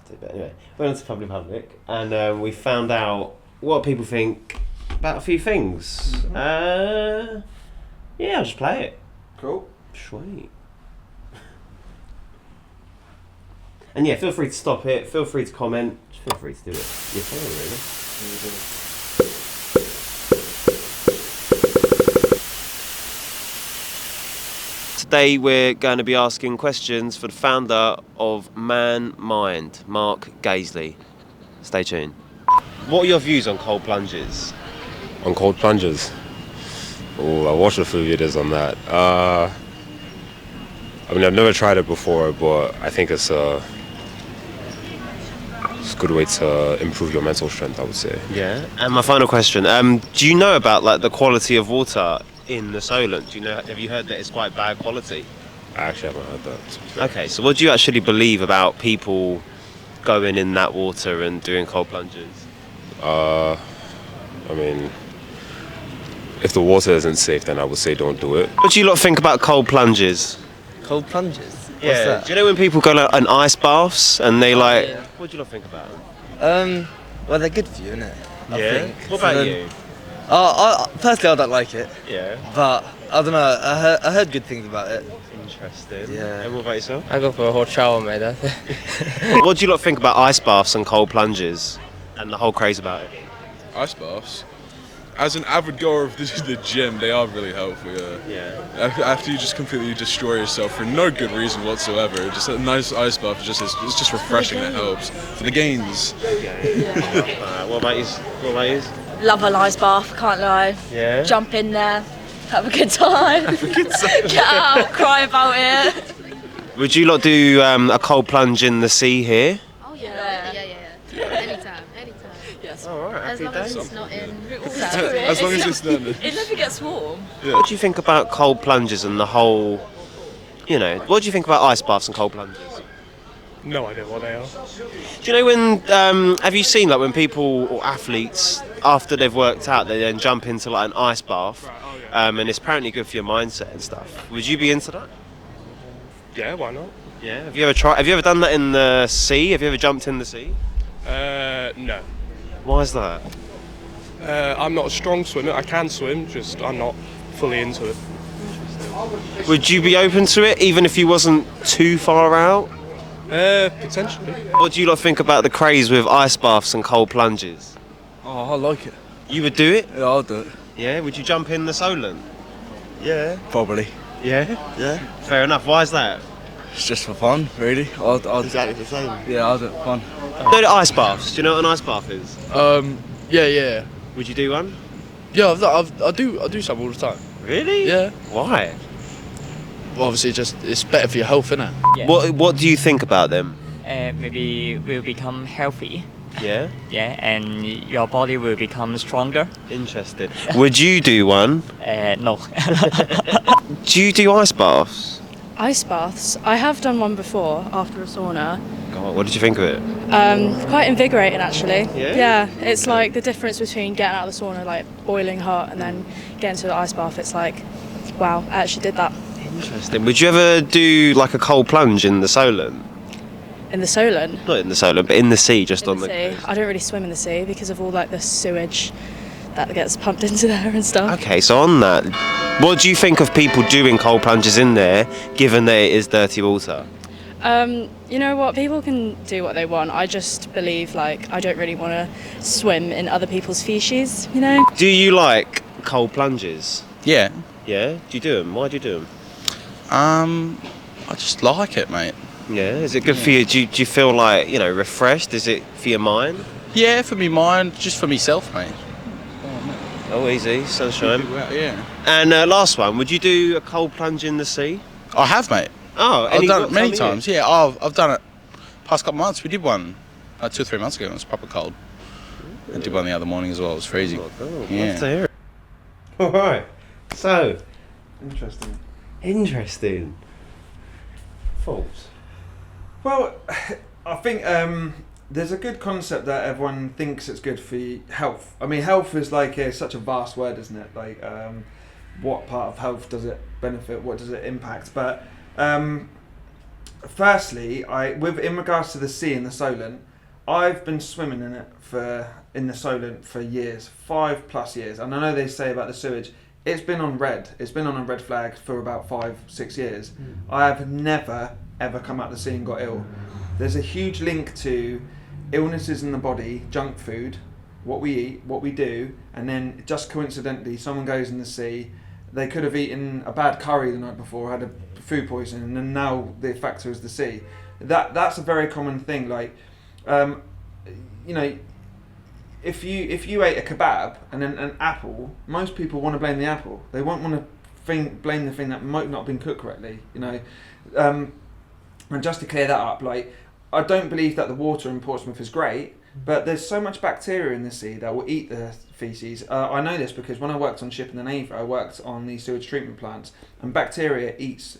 have to, but anyway. Went on to Public, and we found out what people think about a few things. Mm-hmm. Yeah, I'll just play it. Cool. Sweet. And yeah, feel free to stop it, feel free to comment, feel free to do it yourself, really. Today we're going to be asking questions for the founder of Man Mind, Mark Gaisley. Stay tuned. What are your views on cold plunges? On cold plunges? Oh, I watched a few videos on that. I mean, I've never tried it before, but I think it's a good way to improve your mental strength, I would say. Yeah. And my final question: do you know about like the quality of water in the Solent? Do you know? Have you heard that it's quite bad quality? I actually haven't heard that. Okay, so what do you actually believe about people going in that water and doing cold plunges? I mean, if the water isn't safe, then I would say don't do it. What do you lot think about cold plunges? Cold plunges? Yeah. What's that? Do you know when people go like, on ice baths and they like? Yeah. What do you lot think about them? Well, they're good for you, innit? I think. What about you? Personally, I don't like it. Yeah. But I don't know. I heard good things about it. Interesting. Yeah. And what about yourself? I go for a hot shower, mate. What do you lot think about ice baths and cold plunges and the whole craze about it? Ice baths? As an avid goer of the gym, they are really helpful, Yeah. After you just completely destroy yourself for no good reason whatsoever, just a nice ice bath is just refreshing, that helps. For the gains. What about you? What about you? Love an ice bath, can't lie. Yeah. Jump in there, have a good time. Get out, cry about it. Would you lot do a cold plunge in the sea here? Oh yeah. Anytime. Yes. All right. As long as it's not in. As long as it's done. It never gets warm. Yeah. What do you think about cold plunges and the whole, what do you think about ice baths and cold plunges? No idea what they are. Do you know when, have you seen like when people or athletes, after they've worked out, they then jump into like an ice bath, and it's apparently good for your mindset and stuff. Would you be into that? Yeah, why not? Yeah. Have you ever done that in the sea? Have you ever jumped in the sea? No. Why is that? I'm not a strong swimmer. I can swim, just I'm not fully into it. Would you be open to it even if you wasn't too far out? Potentially. What do you lot think about the craze with ice baths and cold plunges? Oh, I like it. You would do it? Yeah, I'll do it. Yeah. Would you jump in the Solent? Yeah. Probably. Yeah. Yeah. Fair enough. Why is that? It's just for fun, really. Exactly the same. Yeah, I'll do it for fun. You know the ice baths. Do you know what an ice bath is? Yeah. Would you do one? Yeah, I do some all the time. Really? Yeah. Why? Well, obviously, it's better for your health, isn't it? Yeah. What do you think about them? Maybe will become healthy. Yeah. Yeah, and your body will become stronger. Interesting. Would you do one? No. Do you do ice baths? Ice baths. I have done one before after a sauna. God, what did you think of it? Quite invigorating actually. Yeah? Yeah, it's like the difference between getting out of the sauna like boiling hot and then getting to the ice bath. It's like, wow, I actually did that. Interesting. Would you ever do like a cold plunge in the Solent? In the Solent? Not in the Solent, but in the sea, just on the sea. coast. I don't really swim in the sea because of all like the sewage that gets pumped into there and stuff. Okay, so on that, what do you think of people doing cold plunges in there, given that it is dirty water? You know what? People can do what they want. I just believe like I don't really want to swim in other people's feces. You know? Do you like cold plunges? Yeah. Yeah. Do you do them? Why do you do them? I just like it, mate. Yeah. Is it good for you? Do you feel like refreshed? Is it for your mind? Yeah, for me mind, just for myself, mate. Oh, easy, sunshine. Yeah. And last one, would you do a cold plunge in the sea? I have, mate. Oh, I've done it many times. Yeah, I've done it. Past couple months, we did one 2 or 3 months ago. It was proper cold. I did one the other morning as well. It was crazy. Oh, God. Yeah. Love to hear it. All right. So, interesting. Thoughts? Well, I think there's a good concept that everyone thinks it's good for health. I mean, health is like such a vast word, isn't it? Like, what part of health does it benefit? What does it impact? But firstly, in regards to the sea and the Solent, I've been swimming in the Solent for years, 5+ years, and I know they say about the sewage. It's been on red. It's been on a red flag for about 5-6 years. I have never ever come out the sea and got ill. There's a huge link to illnesses in the body, junk food, what we eat, what we do, and then just coincidentally, someone goes in the sea. They could have eaten a bad curry the night before, had a food poisoning, and then now the factor is the sea. That's a very common thing. Like, you know, if you ate a kebab and then an apple, most people want to blame the apple. They won't want to blame the thing that might not have been cooked correctly. You know, and just to clear that up, like, I don't believe that the water in Portsmouth is great, but there's so much bacteria in the sea that will eat the feces. I know this because when I worked on ship in the Navy, I worked on the sewage treatment plants, and bacteria eats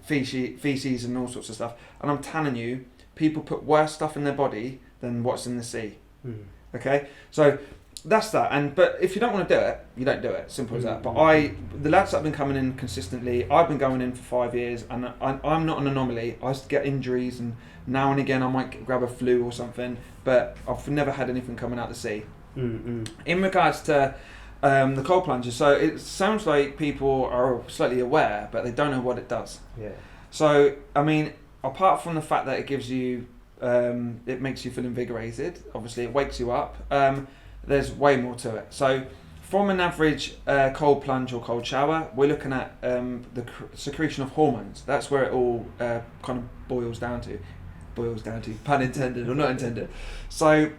feces and all sorts of stuff. And I'm telling you, people put worse stuff in their body than what's in the sea. Okay, so that's that. But if you don't want to do it, you don't do it. Simple as that. But the lads that have been coming in consistently, I've been going in for 5 years, and I'm not an anomaly. I used to get injuries, and now and again I might grab a flu or something, but I've never had anything coming out the sea. In regards to the cold plunges, so it sounds like people are slightly aware, but they don't know what it does. Yeah. So, I mean, apart from the fact that it gives you, it makes you feel invigorated, obviously it wakes you up, there's way more to it. So, from an average cold plunge or cold shower, we're looking at the secretion of hormones. That's where it all kind of boils down to, pun intended or not intended. So,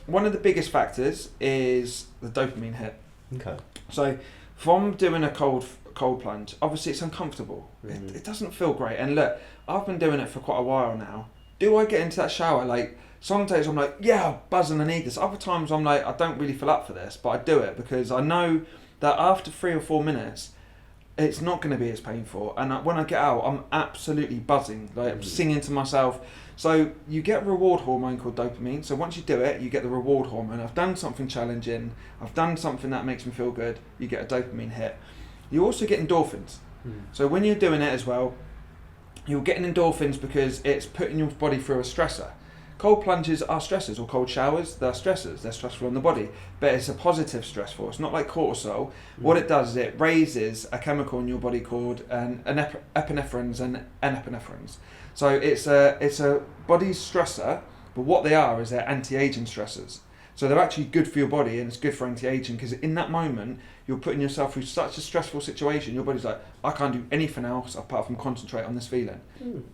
one of the biggest factors is the dopamine hit. Okay. So, from doing a cold plunge, obviously it's uncomfortable. It doesn't feel great. And look, I've been doing it for quite a while now. Do I get into that shower? Like, some days I'm like, yeah, I'm buzzing, I need this. Other times I'm like, I don't really feel up for this, but I do it because I know that after 3 or 4 minutes, it's not going to be as painful. And when I get out, I'm absolutely buzzing, like I'm singing to myself. So you get a reward hormone called dopamine. So once you do it, you get the reward hormone. I've done something challenging. I've done something that makes me feel good. You get a dopamine hit. You also get endorphins. So when you're doing it as well, you're getting endorphins because it's putting your body through a stressor. Cold plunges are stressors, or cold showers, they're stressors. They're stressful on the body, but it's a positive stressful. It's not like cortisol. What it does is it raises a chemical in your body called epinephrines and norepinephrines. So it's a body's stressor, but what they are is they're anti-aging stressors. So they're actually good for your body, and it's good for anti-aging because in that moment you're putting yourself through such a stressful situation. Your body's like, I can't do anything else apart from concentrate on this feeling,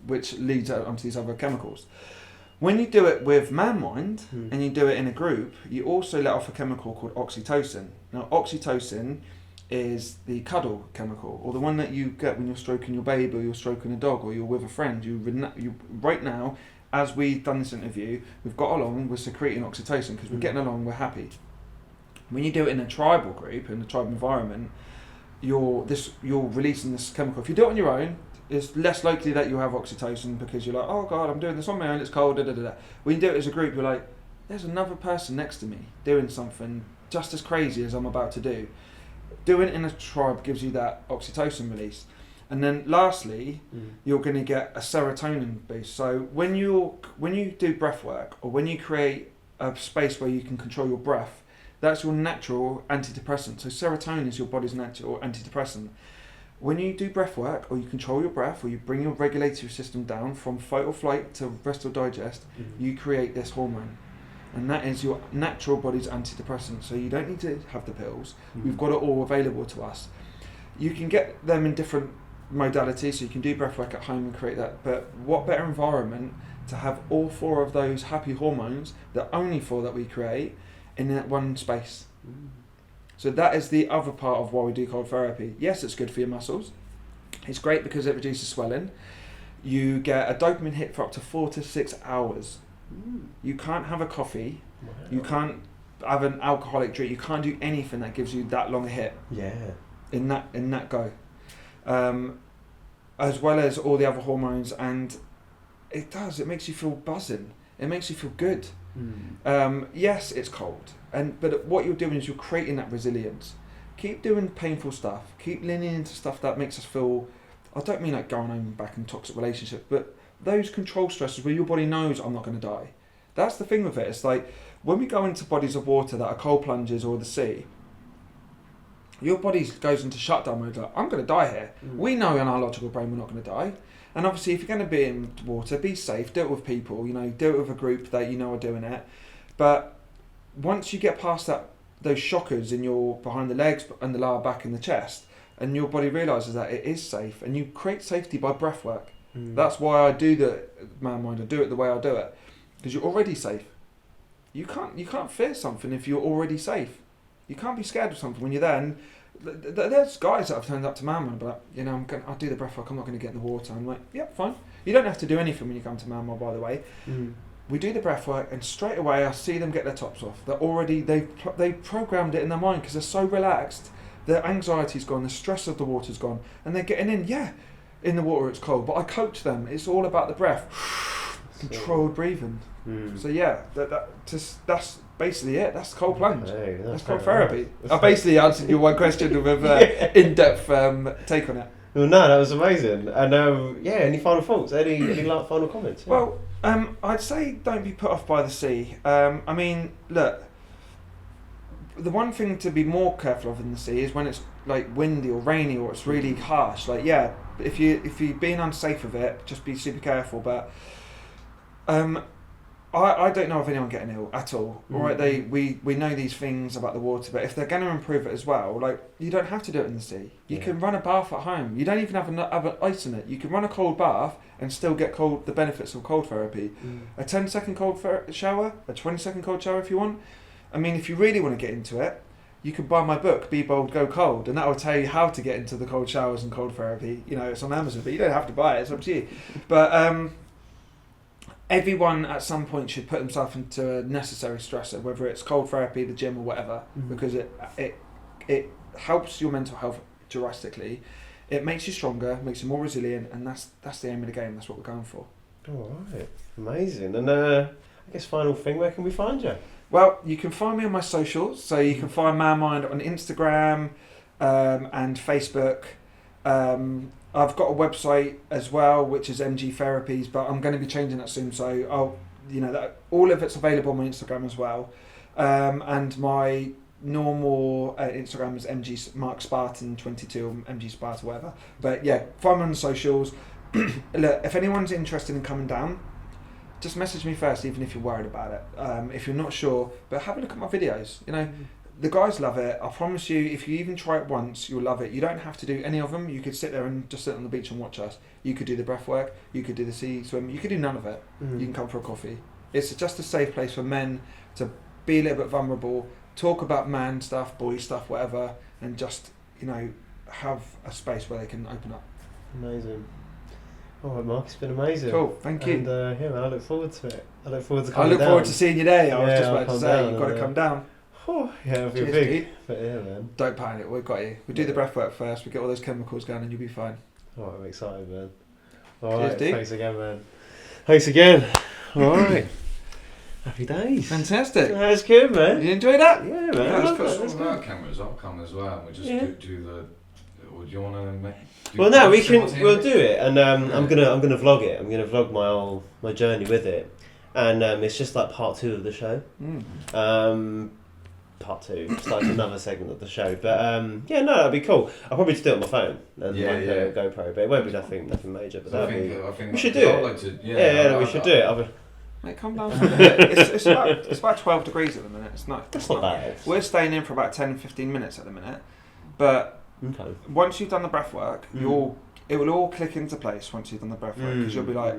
which leads onto these other chemicals. When you do it with man mind and you do it in a group, you also let off a chemical called oxytocin. Now, oxytocin is the cuddle chemical, or the one that you get when you're stroking your baby, or you're stroking a dog, or you're with a friend. You right now, as we've done this interview, we've got along, we're secreting oxytocin because we're getting along, we're happy. When you do it in a tribal group, in a tribal environment, you're releasing this chemical. If you do it on your own, it's less likely that you'll have oxytocin because you're like, oh God, I'm doing this on my own, it's cold, da da da da. When you do it as a group, you're like, there's another person next to me doing something just as crazy as I'm about to do. Doing it in a tribe gives you that oxytocin release. And then lastly, you're going to get a serotonin boost. So when you do breath work, or when you create a space where you can control your breath, that's your natural antidepressant. So serotonin is your body's natural antidepressant. When you do breath work, or you control your breath, or you bring your regulatory system down from fight or flight to rest or digest, you create this hormone. And that is your natural body's antidepressant. So you don't need to have the pills. We've got it all available to us. You can get them in different modalities, so you can do breath work at home and create that. But what better environment to have all 4 of those happy hormones, the only 4 that we create, in that one space. So that is the other part of why we do cold therapy. Yes, it's good for your muscles. It's great because it reduces swelling. You get a dopamine hit for up to 4 to 6 hours. You can't have a coffee. You can't have an alcoholic drink. You can't do anything that gives you that long a hit. Yeah. In that go. As well as all the other hormones, and it makes you feel buzzing. It makes you feel good. Yes, it's cold, but what you're doing is you're creating that resilience. Keep doing painful stuff. Keep leaning into stuff that makes us feel. I don't mean like going home back in toxic relationships, but those control stresses where your body knows I'm not going to die. That's the thing with it. It's like when we go into bodies of water that are cold plunges or the sea, your body goes into shutdown mode. Like, I'm going to die here. We know in our logical brain we're not going to die. And obviously, if you're going to be in water, be safe. Do it with people. You know, do it with a group that you know are doing it. But once you get past those shockers in your behind the legs and the lower back and the chest, and your body realizes that it is safe, and you create safety by breath work. That's why I do the man mind. I do it the way I do it, because you're already safe. You can't fear something if you're already safe. You can't be scared of something when you're there. And there's guys that have turned up to man mind, but you know, I'll do the breath work. I'm not going to get in the water. I'm like, yeah, fine. You don't have to do anything when you come to man mind, by the way. We do the breath work, and straight away I see them get their tops off. They're already they've programmed it in their mind because they're so relaxed. Their anxiety's gone, the stress of the water's gone, and they're getting in. Yeah, in the water it's cold, but I coach them. It's all about the breath, controlled breathing. So yeah, that's basically it. That's cold plunge. Okay, that's cold therapy. I basically answered your one question with in-depth take on it. Well, no, that was amazing. And yeah, any final thoughts? Any like final comments? Yeah. Well, I'd say don't be put off by the sea. I mean, look, the one thing to be more careful of in the sea is when it's like windy or rainy or it's really harsh. Like, yeah, if you're being unsafe with it, just be super careful. But I don't know of anyone getting ill at all. All right, we know these things about the water, but if they're going to improve it as well, like, you don't have to do it in the sea. You can run a bath at home. You don't even have an ice in it. You can run a cold bath and still get the benefits of cold therapy. A 10-second cold shower, a 20-second cold shower if you want. I mean, if you really want to get into it, you can buy my book, Be Bold, Go Cold, and that will tell you how to get into the cold showers and cold therapy. You know, it's on Amazon, but you don't have to buy it. It's up to you. But everyone at some point should put themselves into a necessary stressor, whether it's cold therapy, the gym, or whatever, because it helps your mental health drastically. It makes you stronger, makes you more resilient, and that's the aim of the game. That's what we're going for. All right, amazing. And I guess final thing, where can we find you? Well, you can find me on my socials. So you can find Man Mind on Instagram and Facebook. I've got a website as well, which is MG Therapies, but I'm going to be changing that soon. So all of it's available on my Instagram as well. And my normal Instagram is MG Mark Spartan 22 or MG Sparta, whatever. But yeah, find me on the socials. Look, if anyone's interested in coming down, just message me first, even if you're worried about it. If you're not sure, but have a look at my videos. You know, the guys love it. I promise you, if you even try it once, you'll love it. You don't have to do any of them. You could sit there and just sit on the beach and watch us. You could do the breath work. You could do the sea swim. You could do none of it. You can come for a coffee. It's just a safe place for men to be a little bit vulnerable, talk about man stuff, boy stuff, whatever, and just, you know, have a space where they can open up. Amazing. All right, Mark, it's been amazing. Cool, thank you. And yeah, man, I look forward to it. I look forward to I coming look down. forward to seeing you there. I was just I'll about to come say, down you've got to come down. Oh, yeah, it'll be Cheers, big. dude. But yeah, man. Don't panic, we've got you. We do the breath work first, we get all those chemicals going and you'll be fine. All right, I'm excited, man. All Cheers, right, dude. thanks again, man. Thanks again. All right. Happy days. Fantastic. That's good, man. Did you enjoy that? Yeah, man. Yeah, let's put That's some of our good. cameras up, come as well, and we just do the. Or do you want to make? Well, no, we'll do it, and I'm gonna vlog it. I'm gonna vlog my journey with it, and it's just like part 2 of the show. Part 2, it's like another segment of the show. But yeah, no, that'd be cool. I'll probably just do it on my phone and a GoPro, but it won't be nothing major. But I think we should do it. Like to, we should do it. Mate, come down for a minute. It's about 12 degrees at the minute. It's not. That's not bad. We're staying in for about 10-15 minutes at the minute, but once you've done the breath work, it will all click into place once you've done the breath work, because you'll be like.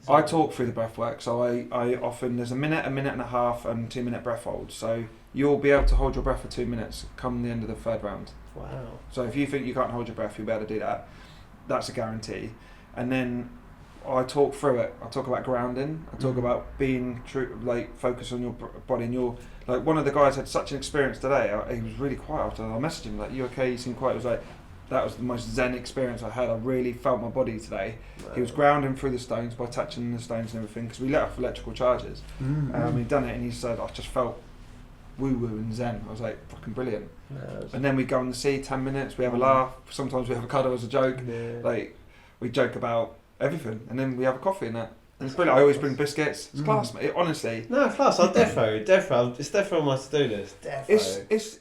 I talk through the breath work, so I often, there's a minute and a half and 2-minute breath holds, so you'll be able to hold your breath for 2 minutes come the end of the 3rd round. Wow. So if you think you can't hold your breath, you'll be able to do that. That's a guarantee. And then I talk through it. I talk about grounding. I talk about being true, like focus on your body and your, like one of the guys had such an experience today. He was really quiet after I messaged him, like, you okay? You seem quiet. It was like, that was the most zen experience I had. I really felt my body today. Wow. He was grounding through the stones by touching the stones and everything, because we let off electrical charges. He'd done it and he said, I just felt woo-woo and zen. I was like, fucking brilliant. And then we go on the sea, 10 minutes, we have a laugh. Sometimes we have a cuddle as a joke. Like, we joke about everything, and then we have a coffee and that. And it's brilliant. I always bring biscuits. It's class, mate. Honestly. No, class. I'll defo. It's defo on my to-do list. Defo. It's